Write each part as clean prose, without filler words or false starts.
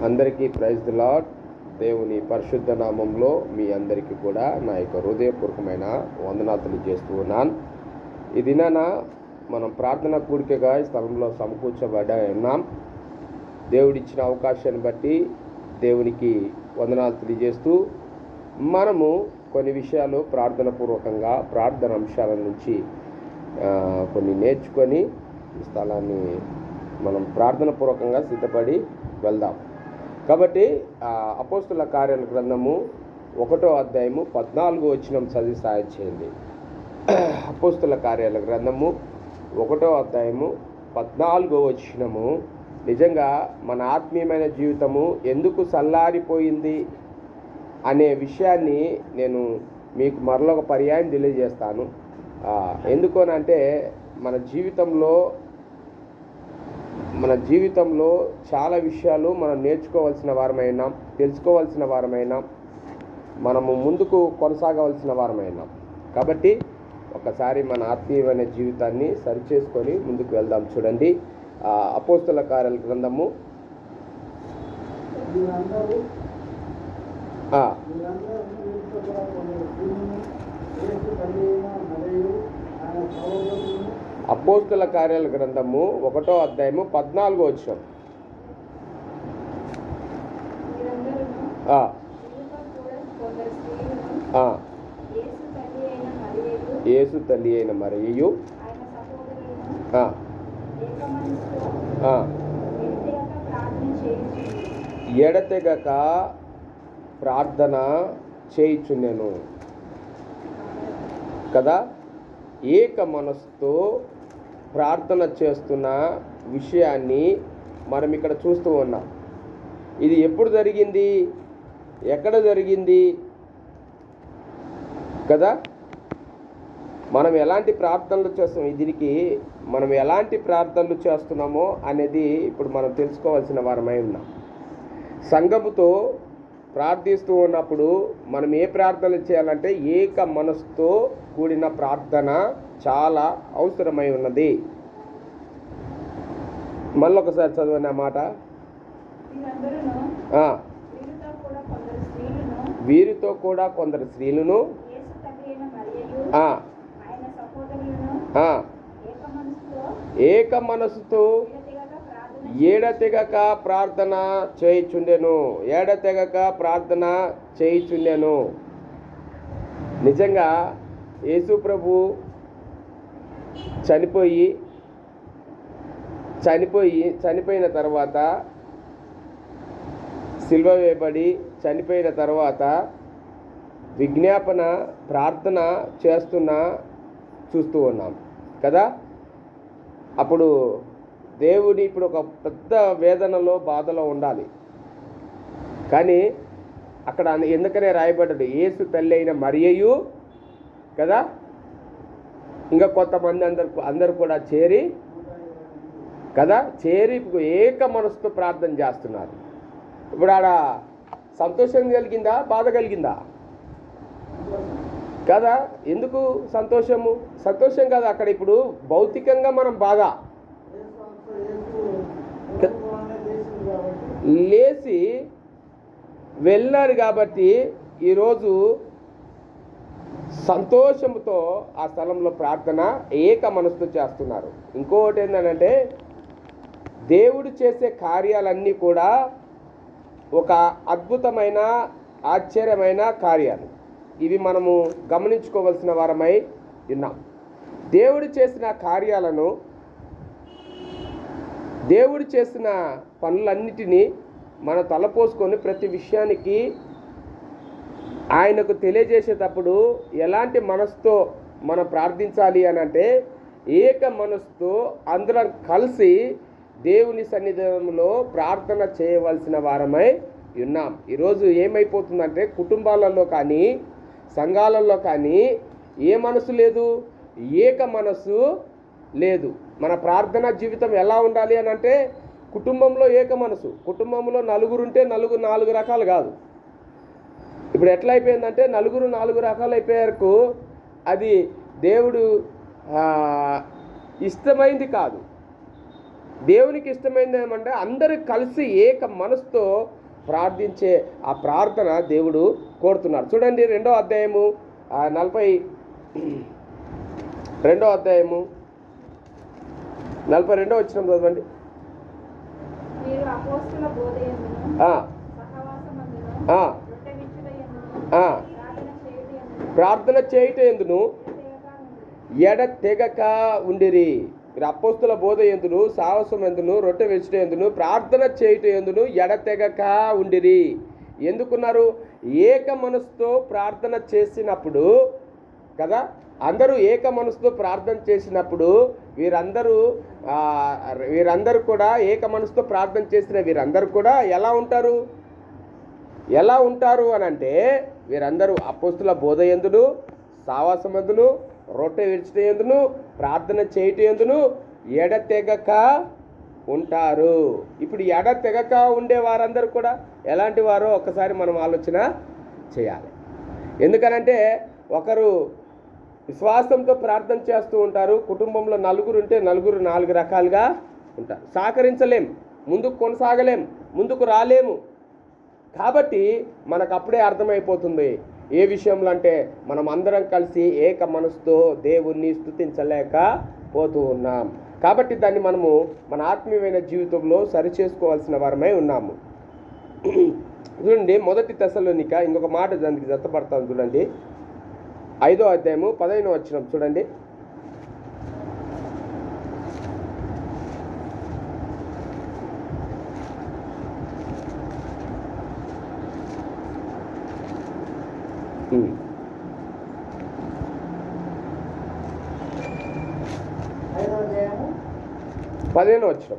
అందరికీ praise the lord. దేవుని పరిశుద్ధ నామంలో మీ అందరికీ కూడా నా యొక్క హృదయపూర్వకమైన వందనాలు తెలియజేస్తూ ఉన్నాను. ఈ దినాన మనం ప్రార్థన కూడికగా ఈ స్థలంలో సమకూర్చబడి ఉన్నాం. దేవుడిచ్చిన అవకాశాన్ని బట్టి దేవునికి వందనాలు తెలియజేస్తూ మనము కొన్ని విషయాలు ప్రార్థనపూర్వకంగా ప్రార్థన అంశాల నుంచి కొన్ని నేర్చుకొని ఈ స్థలాన్ని మనం ప్రార్థనపూర్వకంగా సిద్ధపడి వెళ్దాం. కాబట్టి అపోస్తుల కార్యాల గ్రంథము 1వ అధ్యాయము 14వ వచనం చదివి సాయం చేయండి. అపోస్తుల కార్యాల గ్రంథము 1వ అధ్యాయము 14వ వచనము నిజంగా మన ఆత్మీయమైన జీవితము ఎందుకు చల్లారిపోయింది అనే విషయాన్ని నేను మీకు మరొక పర్యాయం తెలియజేస్తాను. ఎందుకనంటే మన జీవితంలో చాలా విషయాలు మనం నేర్చుకోవాల్సిన వారమైనాం, తెలుసుకోవాల్సిన వారమైనాం, మనము ముందుకు కొనసాగవలసిన వారమైనాం. కాబట్టి ఒకసారి మన ఆత్మీయమైన జీవితాన్ని సరిచేసుకొని ముందుకు వెళ్దాం. చూడండి, అపోస్తుల కార్యాల గ్రంథము అపోస్తుల కార్యాల గ్రంథము 1వ అధ్యాయము 14వ వచనం. యేసు తల్లి అయిన మరియు ఎడతెగక ప్రార్థన చేయుచుండెను కదా. ఏక మనసుతో ప్రార్థన చేస్తున్న విషయాన్ని మనం ఇక్కడ చూస్తూ ఉన్నాం. ఇది ఎప్పుడు జరిగింది, ఎక్కడ జరిగింది కదా. మనం ఎలాంటి ప్రార్థనలు చేస్తాం, దీనికి మనం ఎలాంటి ప్రార్థనలు చేస్తున్నామో అనేది ఇప్పుడు మనం తెలుసుకోవాల్సిన వారమై ఉన్నాం. సంఘముతో ప్రార్థిస్తూ ఉన్నప్పుడు మనం ఏ ప్రార్థనలు చేయాలంటే ఏక మనసుతో కూడిన ప్రార్థన చాలా అవసరమై ఉన్నది. మళ్ళొకసారి చదవండి ఆ మాట. వీరితో కూడా కొందరు స్త్రీలను ఏక మనసుతో ఎడతెగక ప్రార్థన చేయుచుండెను. నిజంగా యేసు ప్రభు చనిపోయిన తర్వాత, సిలువ వేయబడి చనిపోయిన తర్వాత విజ్ఞాపన ప్రార్థన చూస్తూ ఉన్నాం కదా. అప్పుడు దేవుని ఇప్పుడు ఒక పెద్ద వేదనలో, బాధలో ఉండాలి. కానీ అక్కడ ఎందుకనే రాయబడ్డది, యేసు తల్లి అయిన మరియు కదా. ఇంకా కొంతమంది అందరు కూడా చేరి ఏక మనసుతో ప్రార్థన చేస్తున్నారు. ఇప్పుడు ఆడ సంతోషం కలిగిందా, బాధ కలిగిందా కదా. ఎందుకు సంతోషం కాదు. అక్కడ ఇప్పుడు భౌతికంగా మనం బాగా లేచి వెళ్ళారు కాబట్టి ఈరోజు సంతోషంతో ఆ స్థలంలో ప్రార్థన ఏక మనసుతో చేస్తున్నారు. ఇంకొకటి ఏంటంటే దేవుడు చేసే కార్యాలన్నీ కూడా ఒక అద్భుతమైన, ఆశ్చర్యమైన కార్యాలు. ఇవి మనము గమనించుకోవాల్సిన వారమై ఉన్నాం. దేవుడు చేసిన కార్యాలను, దేవుడు చేసిన పనులన్నిటినీ మనం తలపోసుకొని ప్రతి విషయానికి ఆయనకు తెలియజేసేటప్పుడు ఎలాంటి మనసుతో మనం ప్రార్థించాలి అని అంటే ఏక మనసుతో అందరం కలిసి దేవుని సన్నిధానంలో ప్రార్థన చేయవలసిన వారమై ఉన్నాం. ఈరోజు ఏమైపోతుందంటే కుటుంబాలలో కానీ, సంఘాలలో కానీ ఏ మనసు లేదు, ఏక మనసు లేదు. మన ప్రార్థనా జీవితం ఎలా ఉండాలి అని అంటే కుటుంబంలో ఏక మనసు. కుటుంబంలో నలుగురుంటే నాలుగు రకాలు కాదు. ఇప్పుడు ఎట్లా అయిపోయిందంటే నలుగురు 4 రకాలు అయిపోయారు. అది దేవుడు ఇష్టమైంది కాదు. దేవునికి ఇష్టమైనది ఏమంటే అందరూ కలిసి ఏక మనసుతో ప్రార్థించే ఆ ప్రార్థన దేవుడు కోరుతున్నారు. చూడండి 2వ అధ్యాయము 2వ అధ్యాయము 42వ వచనం చదవండి. ప్రార్థన చేయుట యందును ఎడతెగక ఉండిరి. మీరు అపోస్తుల బోధ ఎందును, సాహసం ఎందును, రొట్టె విరుచుట ఎందును, ప్రార్థన చేయుట ఎందును ఎడతెగక ఉండిరి. ఎందుకున్నారు? ఏక మనసుతో ప్రార్థన చేసినప్పుడు కదా, అందరూ ఏక మనసుతో ప్రార్థన చేసినప్పుడు వీరందరూ కూడా ఏక మనసుతో ప్రార్థన చేసిన వీరందరూ కూడా ఎలా ఉంటారు అని అంటే, వీరందరూ అపోస్తుల బోధ ఎందును, సావాసం ఎందును, రొట్టె విరుచుట ఎందును, ప్రార్థన చేయుట ఎందును ఎడతెగక ఉంటారు. ఇప్పుడు ఎడతెగక ఉండే వారందరూ కూడా ఎలాంటి వారో ఒక్కసారి మనం ఆలోచన చేయాలి. ఎందుకనంటే ఒకరు విశ్వాసంతో ప్రార్థన చేస్తూ ఉంటారు. కుటుంబంలో నలుగురు ఉంటే నలుగురు 4 రకాలుగా ఉంటారు. సహకరించలేం, ముందుకు కొనసాగలేం, ముందుకు రాలేము. కాబట్టి మనకు అప్పుడే అర్థమైపోతుంది ఏ విషయంలో అంటే మనం అందరం కలిసి ఏక మనసుతో దేవుణ్ణి స్తుతించలేకపోతూ ఉన్నాం. కాబట్టి దాన్ని మనము మన ఆత్మీయమైన జీవితంలో సరిచేసుకోవాల్సిన వారమై ఉన్నాము. చూడండి 1 తెస్సలోనిక ఇంకొక మాట దానికి జతపడతాను. చూడండి 5వ అధ్యాయము 15వ వచనం చూడండి. పదిహేను వచ్చిన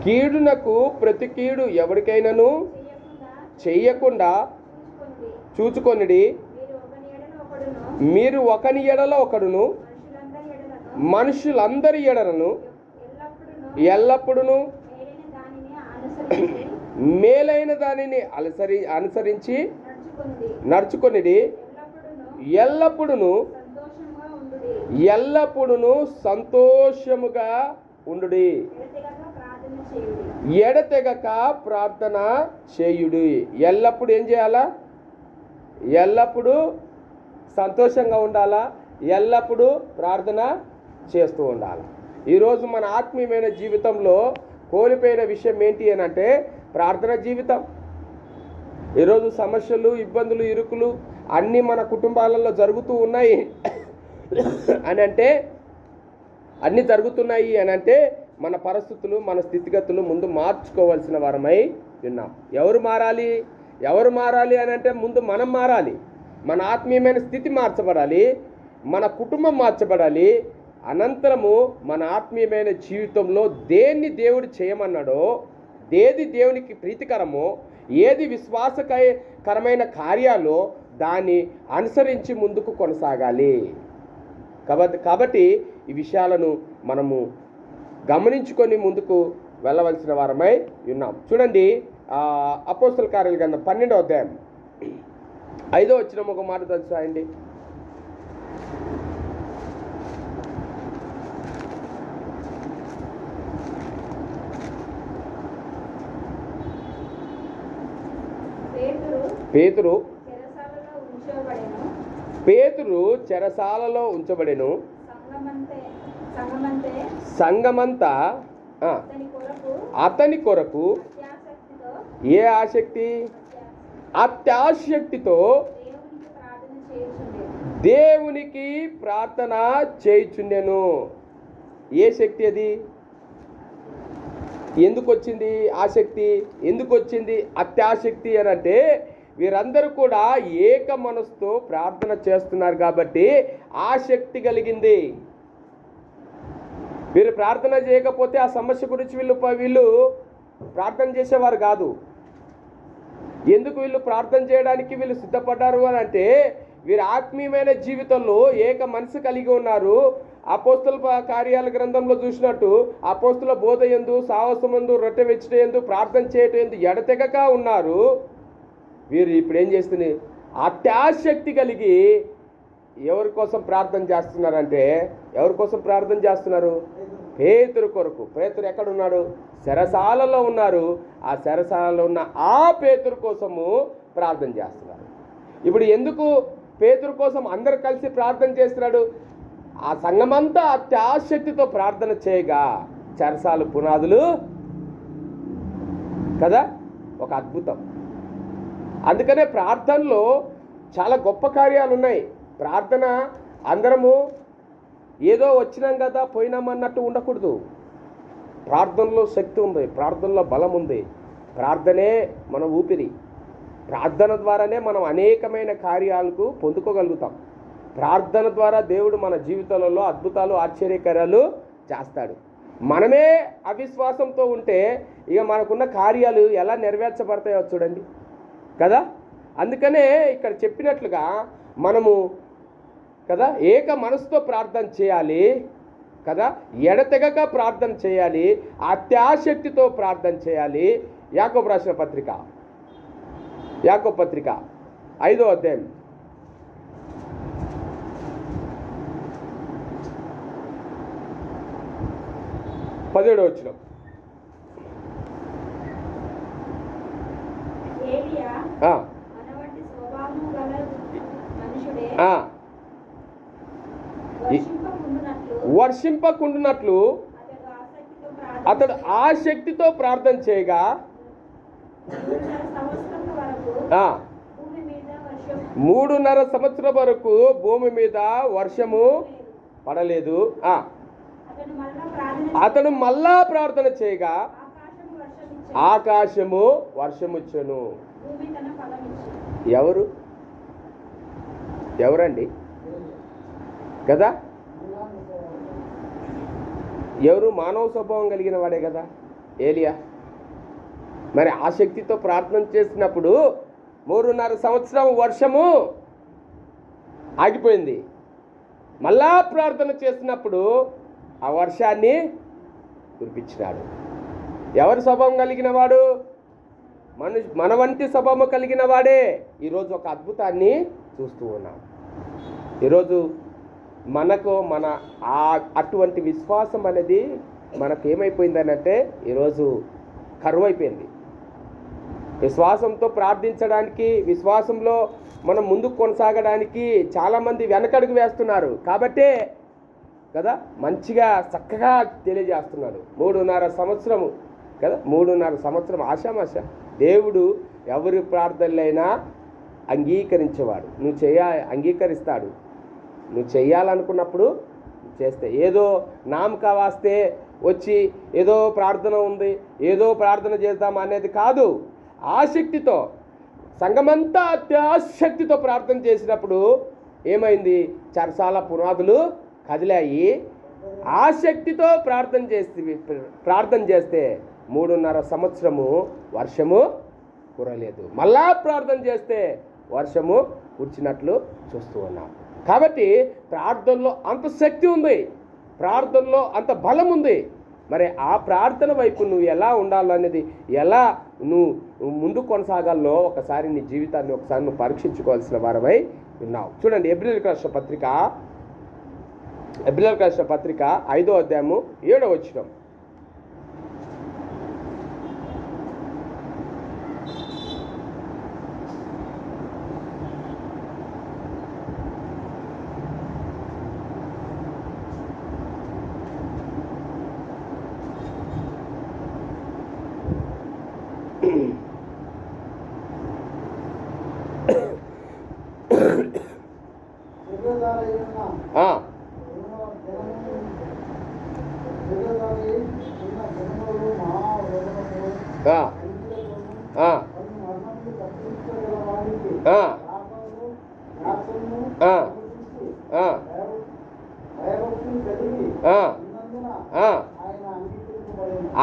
కీడునకు ప్రతి కీడు ఎవరికైనాను చెయ్యకుండా చూచుకొనిడి. మీరు ఒకని ఎడల ఒకడును మనుషులందరి ఎడలను ఎల్లప్పుడూ మేలైన దానిని అనుసరించి నడుచుకొనిడి. ఎల్లప్పుడూ సంతోషముగా ఉండుడి. ఎడతెగక ప్రార్థన చేయుడి. ఎల్లప్పుడూ ఏం చేయాలా? ఎల్లప్పుడూ సంతోషంగా ఉండాలా, ఎల్లప్పుడూ ప్రార్థన చేస్తూ ఉండాలి. ఈరోజు మన ఆత్మీయమైన జీవితంలో కోల్పోయిన విషయం ఏంటి అని అంటే ప్రార్థన జీవితం. ఈరోజు సమస్యలు, ఇబ్బందులు, ఇరుకులు అన్నీ మన కుటుంబాలలో జరుగుతూ ఉన్నాయి అన్నీ జరుగుతున్నాయి అని అంటే మన పరిస్థితులు, మన స్థితిగతులు ముందు మార్చుకోవాల్సిన వారమై ఉన్నాం. ఎవరు మారాలి అని అంటే ముందు మనం మారాలి. మన ఆత్మీయమైన స్థితి మార్చబడాలి, మన కుటుంబం మార్చబడాలి. అనంతరము మన ఆత్మీయమైన జీవితంలో దేన్ని దేవుడు చేయమన్నాడో, ఏది దేవునికి ప్రీతికరమో, ఏది విశ్వాసకరమైన కార్యాలో దాన్ని అనుసరించి ముందుకు కొనసాగాలి. కాబట్టి ఈ విషయాలను మనము గమనించుకొని ముందుకు వెళ్ళవలసిన వారమై ఉన్నాం. చూడండి అపోస్తల కార్యాల గ్రంథం 12వ అధ్యాయం 5వ వచనం ఒక మాట తెలుసా అండి. పేతురు చెరసాలలో ఉంచబడెను. సంఘమంతా అతని కొరకు ఏ ఆసక్తి? అత్యాశక్తితో దేవునికి ప్రార్థన చేయుచుండెను. ఏ శక్తి అది? ఎందుకు వచ్చింది ఆసక్తి? ఎందుకు వచ్చింది అత్యాశక్తి అని అంటే వీరందరూ కూడా ఏక మనసుతో ప్రార్థన చేస్తున్నారు కాబట్టి ఆసక్తి కలిగింది. వీరు ప్రార్థన చేయకపోతే ఆ సమస్య గురించి వీళ్ళు ప్రార్థన చేసేవారు కాదు. ఎందుకు వీళ్ళు ప్రార్థన చేయడానికి వీళ్ళు సిద్ధపడ్డారు అని అంటే వీరు ఆత్మీయమైన జీవితంలో ఏక మనసు కలిగి ఉన్నారు. అపోస్తుల కార్యాల గ్రంథంలో చూసినట్టు అపోస్తుల బోధ యందు, సాహసమందు, రొట్టె విరుచుట యందు, ప్రార్థన చేయటం యందు ఎడతెగక ఉన్నారు. వీరు ఇప్పుడు ఏం చేస్తుంది, అత్యాశక్తి కలిగి ఎవరి కోసం ప్రార్థన చేస్తున్నారంటే, ఎవరి కోసం ప్రార్థన చేస్తున్నారు? పేతురు కొరకు. పేతురు ఎక్కడున్నాడు? చెరసాలలో ఉన్నారు. ఆ చెరసాలలో ఉన్న ఆ పేతురు కోసము ప్రార్థన చేస్తున్నారు. ఇప్పుడు ఎందుకు పేతురు కోసం అందరు కలిసి ప్రార్థన చేస్తున్నాడు? ఆ సంఘమంతా అత్యాశక్తితో ప్రార్థన చేయగా చెరసాల పునాదులు కదా, ఒక అద్భుతం. అందుకనే ప్రార్థనలో చాలా గొప్ప కార్యాలు ఉన్నాయి. ప్రార్థన అందరము ఏదో వచ్చినాం కదా పోయినామన్నట్టు ఉండకూడదు. ప్రార్థనలో శక్తి ఉంది, ప్రార్థనలో బలం ఉంది. ప్రార్థనే మన ఊపిరి. ప్రార్థన ద్వారానే మనం అనేకమైన కార్యాలకు పొందుకోగలుగుతాం. ప్రార్థన ద్వారా దేవుడు మన జీవితాలలో అద్భుతాలు ఆశ్చర్యకార్యాలు చేస్తాడు. మనమే అవిశ్వాసంతో ఉంటే ఇక మనకున్న కార్యాలు ఎలా నెరవేర్చబడతాయో చూడండి కదా. అందుకనే ఇక్కడ చెప్పినట్లుగా మనము కదా ఏక మనసుతో ప్రార్థన చేయాలి కదా, ఎడతెగక ప్రార్థన చేయాలి, అత్యాశక్తితో ప్రార్థన చేయాలి. యాకోబు రాసిన పత్రిక, యాకోబు పత్రిక 5వ అధ్యాయం 17వ వచనం. వర్షింపకుండునట్లు అతడు ఆసక్తితో ప్రార్థన చేయగా 3.5 సంవత్సరం వరకు భూమి మీద వర్షము పడలేదు. అతడు మళ్ళా ప్రార్థన చేయగా ఆకాశము వర్షమిచ్చెను. ఎవరండి కదా? ఎవరు? మానవ స్వభావం కలిగిన వాడే కదా ఏలియా. మరి ఆసక్తితో ప్రార్థన చేసినప్పుడు 3.5 సంవత్సరం వర్షము ఆగిపోయింది. మళ్ళా ప్రార్థన చేసినప్పుడు ఆ వర్షాన్ని కురిపించినాడు. ఎవరి స్వభావం కలిగిన వాడు? మన వంటి స్వభావం కలిగిన వాడే. ఈరోజు ఒక అద్భుతాన్ని చూస్తూ ఉన్నాం. ఈరోజు మనకు అటువంటి విశ్వాసం అనేది మనకు ఏమైపోయిందని అంటే ఈరోజు కరువైపోయింది. విశ్వాసంతో ప్రార్థించడానికి, విశ్వాసంలో మనం ముందుకు కొనసాగడానికి చాలామంది వెనకడుగు వేస్తున్నారు. కాబట్టే కదా మంచిగా చక్కగా తెలియజేస్తున్నాడు. 3.5 సంవత్సరము కదా, 3.5 సంవత్సరం ఆశామాష. దేవుడు ఎవరి ప్రార్థనలైనా అంగీకరించేవాడు. అంగీకరిస్తాడు. నువ్వు చేయాలనుకున్నప్పుడు చేస్తే, ఏదో నామక వాస్తే వచ్చి ఏదో ప్రార్థన ఉంది ఏదో ప్రార్థన చేద్దాం అనేది కాదు. ఆసక్తితో సంఘమంతా అత్యాశక్తితో ప్రార్థన చేసినప్పుడు ఏమైంది? చెరసాల పునాదులు కదిలాయి. ఆసక్తితో ప్రార్థన చేస్తే 3.5 సంవత్సరము వర్షము కురలేదు. మళ్ళా ప్రార్థన చేస్తే వర్షము కురిచినట్లు చూస్తూ ఉన్నాం. కాబట్టి ప్రార్థనలో అంత శక్తి ఉంది, ప్రార్థనలో అంత బలం ఉంది. మరి ఆ ప్రార్థన వైపు నువ్వు ఎలా ఉండాలనేది, ఎలా నువ్వు ముందుకు కొనసాగాలో ఒకసారి నీ జీవితాన్ని ఒకసారి నువ్వు పరీక్షించుకోవాల్సిన వారమై ఉన్నావు. చూడండి, ఎబ్రిల్కి రాసిన పత్రిక 5వ అధ్యాయము 7వ వచనం.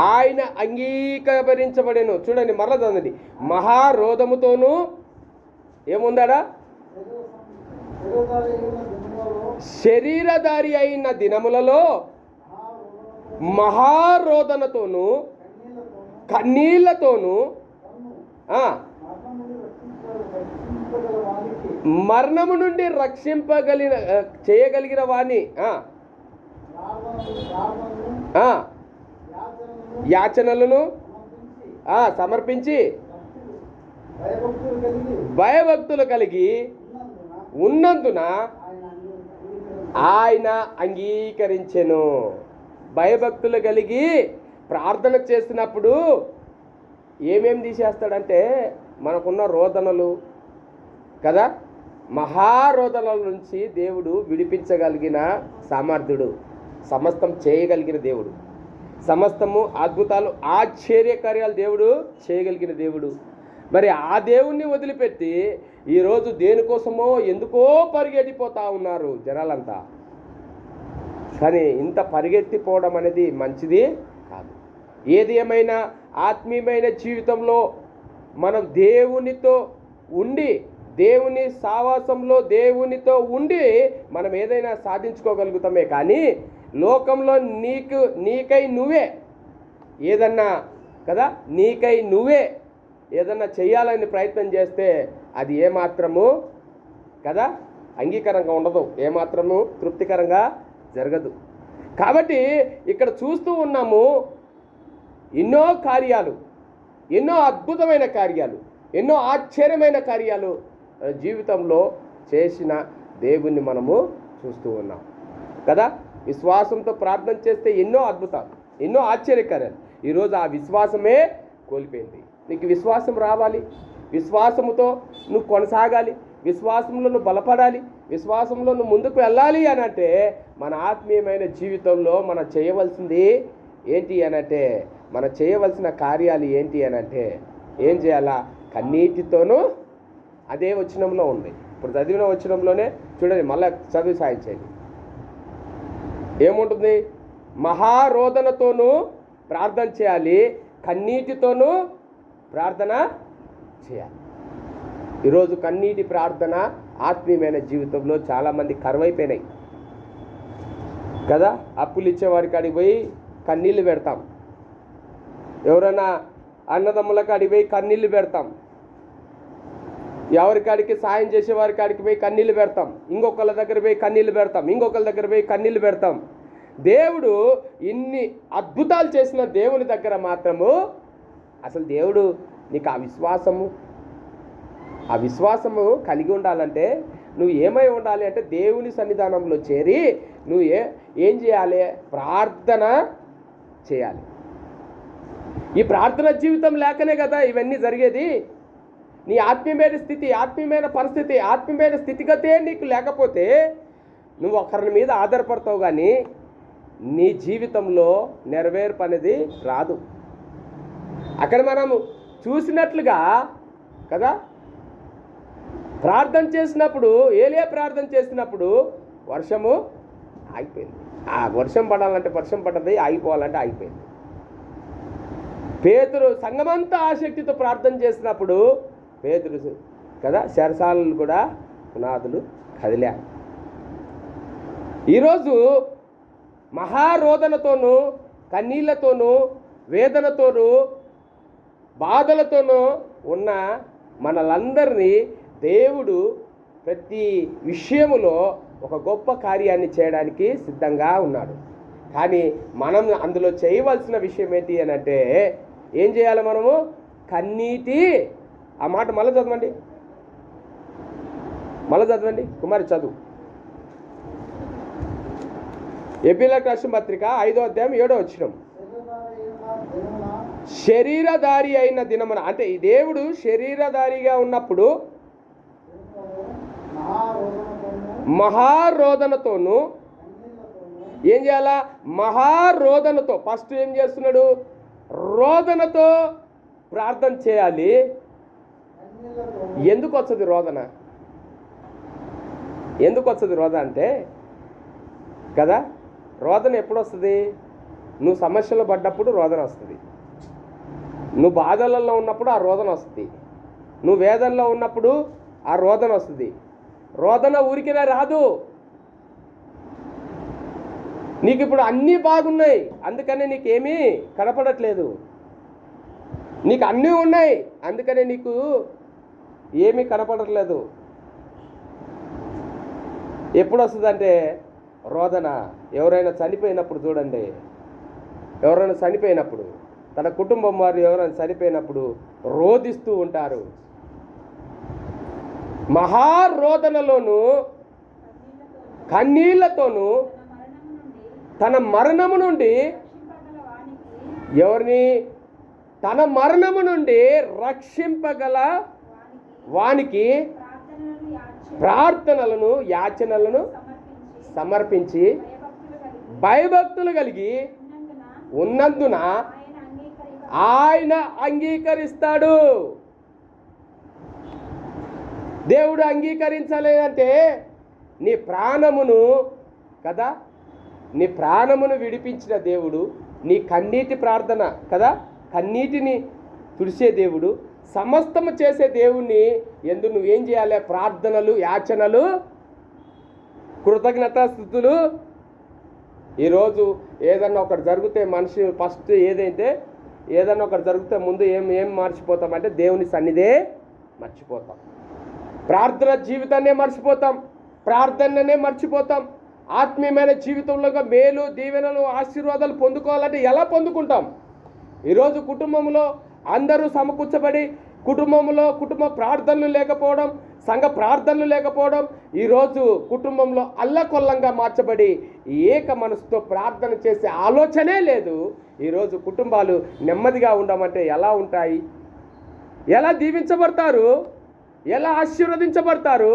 ఆయన అంగీకరించబడెను. చూడండి, మరలా చదవండి. మహారోధముతోనూ ఏముందాడా? శరీరధారి అయిన దినములలో మహారోదనతోనూ కన్నీళ్లతోనూ మరణము నుండి చేయగలిగిన వాణ్ణి యాచనలను సమర్పించి భయభక్తులు కలిగి ఉన్నందున ఆయన అంగీకరించెను. భయభక్తులు కలిగి ప్రార్థన చేసినప్పుడు ఏమేమి తీసేస్తాడంటే మనకున్న రోదనలు కదా, మహారోదనల నుంచి దేవుడు విడిపించగలిగిన సామర్థ్యుడు, సమస్తం చేయగలిగిన దేవుడు, సమస్తము అద్భుతాలు ఆశ్చర్యకార్యాలు దేవుడు చేయగలిగిన దేవుడు. మరి ఆ దేవుణ్ణి వదిలిపెట్టి ఈరోజు దేనికోసమో ఎందుకో పరిగెట్టిపోతూ ఉన్నారు జనాలంతా. కానీ ఇంత పరిగెత్తిపోవడం అనేది మంచిది కాదు. ఏది ఏమైనా ఆత్మీయమైన జీవితంలో మనం దేవునితో ఉండి, దేవుని సావాసంలో దేవునితో ఉండి మనం ఏదైనా సాధించుకోగలుగుతామే. కానీ లోకంలో నీకై నువ్వే ఏదన్నా కదా, నీకై నువ్వే ఏదన్నా చేయాలని ప్రయత్నం చేస్తే అది ఏమాత్రము కదా అంగీకారంగా ఉండదు, ఏమాత్రము తృప్తికరంగా జరగదు. కాబట్టి ఇక్కడ చూస్తూ ఉన్నాము ఎన్నో కార్యాలు, ఎన్నో అద్భుతమైన కార్యాలు, ఎన్నో ఆశ్చర్యమైన కార్యాలు జీవితంలో చేసిన దేవుణ్ణి మనము చూస్తూ ఉన్నాం కదా. విశ్వాసంతో ప్రార్థన చేస్తే ఎన్నో అద్భుతాలు, ఎన్నో ఆశ్చర్యకార్యాలు. ఈరోజు ఆ విశ్వాసమే కోల్పోయింది. నీకు విశ్వాసం రావాలి, విశ్వాసముతో నువ్వు కొనసాగాలి, విశ్వాసంలో నువ్వు బలపడాలి, విశ్వాసంలో నువ్వు ముందుకు వెళ్ళాలి అని అంటే మన ఆత్మీయమైన జీవితంలో మనం చేయవలసింది ఏంటి అనంటే, మనం చేయవలసిన కార్యాలు ఏంటి అనంటే ఏం చేయాలా? కన్నీటితోనూ, అదే వచనంలో ఉంది, ఇప్పుడు చదివిన వచనంలోనే చూడండి, మళ్ళీ చదివి సాయించండి. ఏముంటుంది? మహారోదనతోనూ ప్రార్థన చేయాలి, కన్నీటితోనూ ప్రార్థన చేయాలి. ఈరోజు కన్నీటి ప్రార్థన ఆత్మీయమైన జీవితంలో చాలామంది కరువైపోయినాయి కదా. అప్పులు ఇచ్చేవారికి అడిగి పోయి కన్నీళ్ళు పెడతాం, ఎవరైనా అన్నదమ్ముల కాడికి పోయి కన్నీళ్ళు పెడతాం, ఎవరికాడికి సాయం చేసేవారి కాడికి పోయి కన్నీళ్ళు పెడతాం, ఇంకొకళ్ళ దగ్గర పోయి కన్నీళ్ళు పెడతాం, ఇంకొకళ్ళ దగ్గర పోయి కన్నీళ్ళు పెడతాం. దేవుడు ఇన్ని అద్భుతాలు చేసిన దేవుని దగ్గర మాత్రము అసలు దేవుడు నీకు ఆ విశ్వాసము కలిగి ఉండాలంటే నువ్వు ఏమై ఉండాలి అంటే దేవుని సన్నిధానంలో చేరి నువ్వు ఏం చేయాలి? ప్రార్థన చేయాలి. ఈ ప్రార్థన జీవితం లేకనే కదా ఇవన్నీ జరిగేది. నీ ఆత్మీయమైన స్థితి, ఆత్మీయమైన పరిస్థితి, ఆత్మీయమైన స్థితిగతే నీకు లేకపోతే నువ్వు ఒకరి మీద ఆధారపడతావు, కానీ నీ జీవితంలో నెరవేర్పు అనేది రాదు. అక్కడ మనము చూసినట్లుగా కదా, ప్రార్థన చేసినప్పుడు, ఏలియా ప్రార్థన చేసినప్పుడు వర్షము ఆగిపోయింది. ఆ వర్షం పడాలంటే వర్షం పడ్డది, ఆగిపోవాలంటే ఆగిపోయింది. పేతురు సంఘమంతా ఆసక్తితో ప్రార్థన చేసినప్పుడు పేతురు కదా శరసాలను కూడా పునాదులు కదిలా. ఈరోజు మహారోదనతోనూ, కన్నీళ్లతోనూ, వేదనతోనూ, బాధలతోనూ ఉన్న మనలందరినీ దేవుడు ప్రతి విషయములో ఒక గొప్ప కార్యాన్ని చేయడానికి సిద్ధంగా ఉన్నాడు. కానీ మనం అందులో చేయవలసిన విషయం ఏంటి అని అంటే ఏం చేయాలి? మనము కన్నీటి, ఆ మాట మళ్ళీ చదవండి కుమారి చదువు. ఎపిలకు రాసిన పత్రిక 5వ అధ్యాయం 7వ వచనం. శరీరధారి అయిన దినమున, అంటే ఈ దేవుడు శరీరధారిగా ఉన్నప్పుడు మహారోదనతోనూ ఏం చేయాలా? మహారోదనతో. ఫస్ట్ ఏం చేస్తున్నాడు? రోదనతో ప్రార్థన చేయాలి. ఎందుకు వస్తుంది రోదన? ఎందుకు వస్తుంది రోదన అంటే కదా, రోదన ఎప్పుడు వస్తుంది? నువ్వు సమస్యలు పడ్డప్పుడు రోదన వస్తుంది, నువ్వు బాధలలో ఉన్నప్పుడు ఆ రోదన వస్తుంది, నువ్వు వేదనలో ఉన్నప్పుడు ఆ రోదన వస్తుంది. రోదన ఊరికినే రాదు. నీకు ఇప్పుడు అన్నీ బాగున్నాయి, అందుకనే నీకేమీ కనపడట్లేదు. నీకు అన్నీ ఉన్నాయి, అందుకనే నీకు ఏమీ కనపడట్లేదు. ఎప్పుడు వస్తుందంటే రోదన. ఎవరైనా చనిపోయినప్పుడు చూడండి, ఎవరైనా చనిపోయినప్పుడు, తన కుటుంబం వారు ఎవరైనా చనిపోయినప్పుడు రోదిస్తూ ఉంటారు. మహారోదనలోను కన్నీళ్లతోనూ తన మరణము నుండి ఎవరిని తన మరణము నుండి రక్షింపగల వానికి ప్రార్థనలను యాచనలను సమర్పించి భయభక్తులు కలిగి ఉన్నందున ఆయన అంగీకరిస్తాడు. దేవుడు అంగీకరించాలి అంటే నీ ప్రాణమును కదా, నీ ప్రాణమును విడిపించిన దేవుడు, నీ కన్నీటి ప్రార్థన కదా, కన్నీటిని తుడిసే దేవుడు, సమస్తము చేసే దేవుణ్ణి ఎందు నువ్వేం చేయాలి? ప్రార్థనలు, యాచనలు, కృతజ్ఞతాస్తుతులు. ఈరోజు ఏదన్నా ఒకటి జరిగితే మనిషి ఫస్ట్ ఏదన్నా ఒకటి జరిగితే ముందు ఏం మర్చిపోతామంటే దేవుని సన్నిధే మర్చిపోతాం, ప్రార్థన జీవితాన్నే మర్చిపోతాం, ప్రార్థననే మర్చిపోతాం. ఆత్మీయమైన జీవితంలో మేలు, దీవెనలు, ఆశీర్వాదాలు పొందుకోవాలంటే ఎలా పొందుకుంటాం? ఈరోజు కుటుంబంలో అందరూ సమకూర్చబడి కుటుంబ ప్రార్థనలు లేకపోవడం, సంఘ ప్రార్థనలు లేకపోవడం, ఈరోజు కుటుంబంలో అల్లకొల్లంగా మార్చబడి ఏక మనసుతో ప్రార్థన చేసే ఆలోచనే లేదు. ఈరోజు కుటుంబాలు నెమ్మదిగా ఉండమంటే ఎలా ఉంటాయి? ఎలా దీవించబడతారు? ఎలా ఆశీర్వదించబడతారు?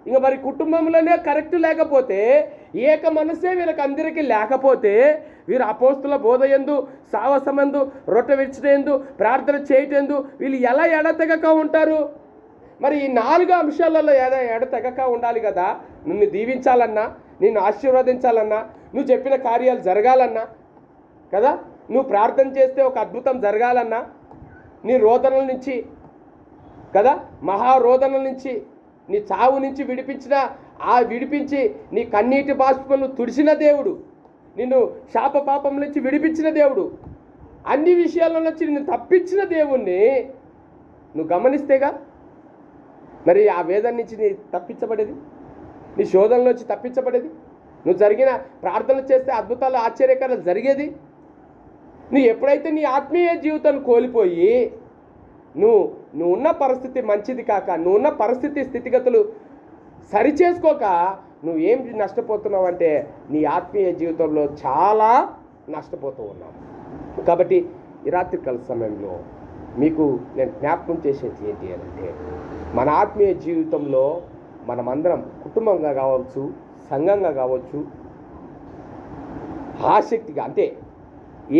ఇంక మరి కుటుంబంలోనే కరెక్ట్ లేకపోతే, ఏక మనసే వీళ్ళకి అందరికీ లేకపోతే, వీరు అపోస్తుల బోధ యందు, సావసమందు, రొట్టె విడిచిటందు, ప్రార్థన చేయటందు వీళ్ళు ఎలా ఎడతెగక ఉంటారు? మరి ఈ 4 అంశాలలో ఎడతెగక ఉండాలి కదా. నిన్ను దీవించాలన్నా, నిన్ను ఆశీర్వదించాలన్నా, నువ్వు చెప్పిన కార్యాలు జరగాలన్నా కదా, నువ్వు ప్రార్థన చేస్తే ఒక అద్భుతం జరగాలన్నా, నీ రోదనల నుంచి కదా, మహారోదనల నుంచి, నీ చావు నుంచి విడిపించి నీ కన్నీటి బాష్పములను తుడిచిన దేవుడు, నిన్ను శాప పాపం నుంచి విడిపించిన దేవుడు, అన్ని విషయాల నుంచి నిన్ను తప్పించిన దేవుణ్ణి నువ్వు గమనిస్తేగా మరి ఆ వేదన నుంచి నీ తప్పించబడేది, నీ శోధన నుంచి తప్పించబడేది, నువ్వు జరిగిన ప్రార్థనలు చేస్తే అద్భుతాలు, ఆశ్చర్యకారాలు జరిగేది. నువ్వు ఎప్పుడైతే నీ ఆత్మీయ జీవితాన్ని కోల్పోయి నువ్వు ఉన్న పరిస్థితి మంచిది కాక, నువ్వు ఉన్న పరిస్థితి స్థితిగతులు సరిచేసుకోక నువ్వేం నష్టపోతున్నావు అంటే నీ ఆత్మీయ జీవితంలో చాలా నష్టపోతూ ఉన్నావు. కాబట్టి ఈ రాత్రికాల సమయంలో మీకు నేను జ్ఞాపకం చేసేది ఏంటి అంటే, మన ఆత్మీయ జీవితంలో మనమందరం కుటుంబంగా కావచ్చు, సంఘంగా కావచ్చు, ఆసక్తిగా అంటే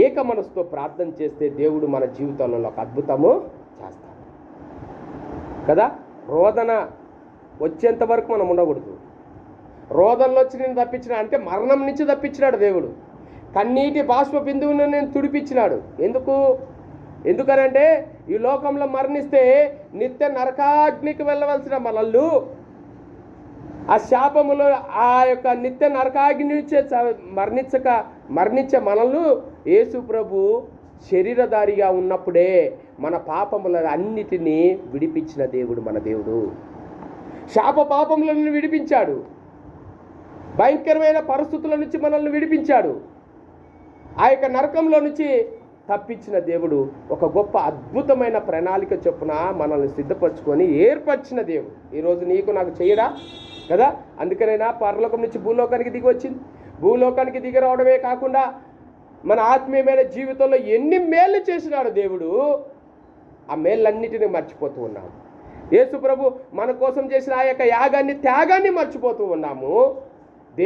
ఏక మనసుతో ప్రార్థన చేస్తే దేవుడు మన జీవితంలో ఒక అద్భుతము చేస్తాడు కదా. రోదన వచ్చేంత వరకు మనం ఉండకూడదు. రోదనలో వచ్చి నేను తప్పించిన అంటే మరణం నుంచి తప్పించినాడు దేవుడు. కన్నీటి బాష్ప బిందువును నేను తుడిపించినాడు. ఎందుకనంటే ఈ లోకంలో మరణిస్తే నిత్య నరకాగ్నికి వెళ్ళవలసిన మనల్ని ఆ శాపములో ఆ యొక్క నిత్య నరకాగ్ని నుంచే మరణించే మనల్ని యేసు ప్రభు శరీరధారిగా ఉన్నప్పుడే మన పాపముల అన్నిటినీ విడిపించిన దేవుడు మన దేవుడు. శాప పాపములను విడిపించాడు, భయంకరమైన పరిస్థితుల నుంచి మనల్ని విడిపించాడు, ఆ యొక్క నరకంలో నుంచి తప్పించిన దేవుడు. ఒక గొప్ప అద్భుతమైన ప్రణాళిక చొప్పున మనల్ని సిద్ధపరచుకొని ఏర్పరిచిన దేవుడు ఈరోజు నీకు నాకు చేయడా కదా. అందుకనైనా పరలోకం నుంచి భూలోకానికి దిగి వచ్చింది. భూలోకానికి దిగి రావడమే కాకుండా మన ఆత్మీయమైన జీవితంలో ఎన్ని మేళ్ళు చేసినాడు దేవుడు, ఆ మేళ్ళన్నిటినీ మర్చిపోతూ ఉన్నాము. యేసు ప్రభు మన కోసం చేసిన ఆ యొక్క త్యాగాన్ని మర్చిపోతూ ఉన్నాము.